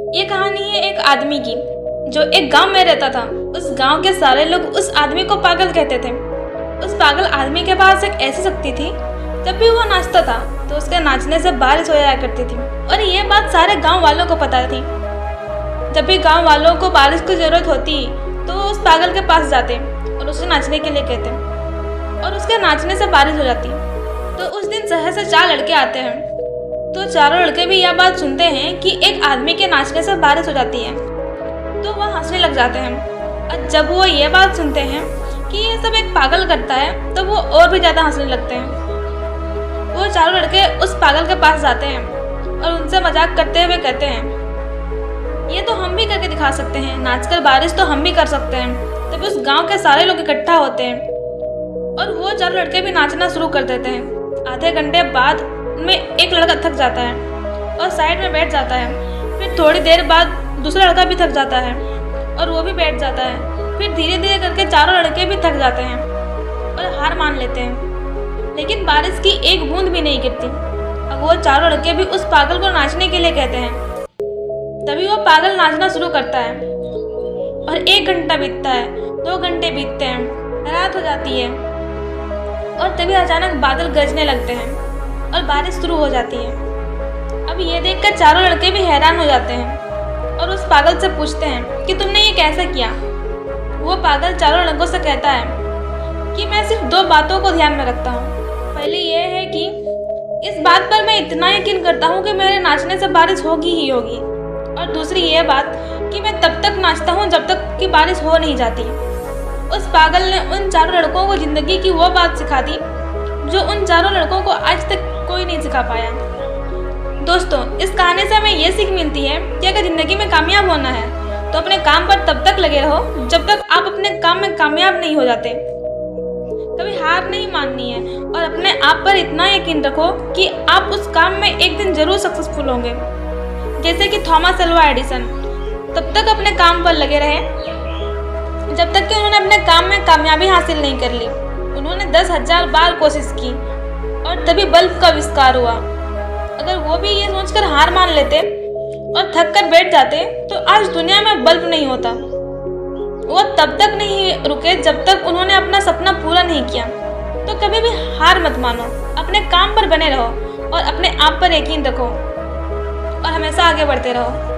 ये कहानी है एक आदमी की जो एक गांव में रहता था। उस गांव के सारे लोग उस आदमी को पागल कहते थे। उस पागल आदमी के पास एक ऐसी शक्ति थी, जब भी वो नाचता था तो उसके नाचने से बारिश हो जाया करती थी। और ये बात सारे गांव वालों को पता थी। जब भी गांव वालों को बारिश की जरूरत होती तो वो उस पागल के पास जाते और उसे नाचने के लिए कहते और उसके नाचने से बारिश हो जाती। तो उस दिन शहर से 4 लड़के आते हैं। तो चारों लड़के भी यह बात सुनते हैं कि एक आदमी के नाचने से बारिश हो जाती है, तो वह हंसने लग जाते हैं। और जब वो ये बात सुनते हैं कि ये सब एक पागल करता है तो वो और भी ज़्यादा हंसने लगते हैं। वो चारों लड़के उस पागल के पास जाते हैं और उनसे मजाक करते हुए कहते हैं, ये तो हम भी करके दिखा सकते हैं, नाचकर बारिश तो हम भी कर सकते हैं। तब उस गांव के सारे लोग इकट्ठा होते हैं और वो चारों लड़के भी नाचना शुरू कर देते हैं। आधे घंटे बाद उनमें एक लड़का थक जाता है और साइड में बैठ जाता है। फिर थोड़ी देर बाद दूसरा लड़का भी थक जाता है और वो भी बैठ जाता है। फिर धीरे धीरे करके चारों लड़के भी थक जाते हैं और हार मान लेते हैं, लेकिन बारिश की एक बूंद भी नहीं गिरती। अब वो चारों लड़के भी उस पागल को नाचने के लिए कहते हैं। तभी वो पागल नाचना शुरू करता है और 1 घंटा बीतता है, 2 घंटे बीतते हैं, रात हो जाती है और तभी अचानक बादल गरजने लगते हैं और बारिश शुरू हो जाती है। अब ये देखकर चारों लड़के भी हैरान हो जाते हैं और उस पागल से पूछते हैं कि तुमने ये कैसे किया। वो पागल चारों लड़कों से कहता है कि मैं सिर्फ 2 बातों को ध्यान में रखता हूँ। पहली ये है कि इस बात पर मैं इतना यकीन करता हूँ कि मेरे नाचने से बारिश होगी ही होगी, और दूसरी ये बात कि मैं तब तक नाचता हूँ जब तक कि बारिश हो नहीं जाती। उस पागल ने उन चारों लड़कों को जिंदगी की वो बात सिखा दी जो उन चारों लड़कों को आज तक कोई नहीं सिखा पाया। दोस्तों, इस कहानी से हमें ये सीख मिलती है कि अगर जिंदगी में कामयाब होना है तो अपने काम पर तब तक लगे रहो जब तक आप अपने काम में कामयाब नहीं हो जाते। कभी हार नहीं माननी है और अपने आप पर इतना यकीन रखो कि आप उस काम में एक दिन जरूर सक्सेसफुल होंगे। जैसे कि थॉमस अल्वा एडिसन तब तक अपने काम पर लगे रहे जब तक कि उन्होंने अपने काम में कामयाबी हासिल नहीं कर ली। उन्होंने 10,000 बार कोशिश की और तभी बल्ब का आविष्कार हुआ। अगर वो भी ये सोचकर हार मान लेते और थक कर बैठ जाते तो आज दुनिया में बल्ब नहीं होता। वो तब तक नहीं रुके जब तक उन्होंने अपना सपना पूरा नहीं किया। तो कभी भी हार मत मानो, अपने काम पर बने रहो और अपने आप पर यकीन रखो और हमेशा आगे बढ़ते रहो।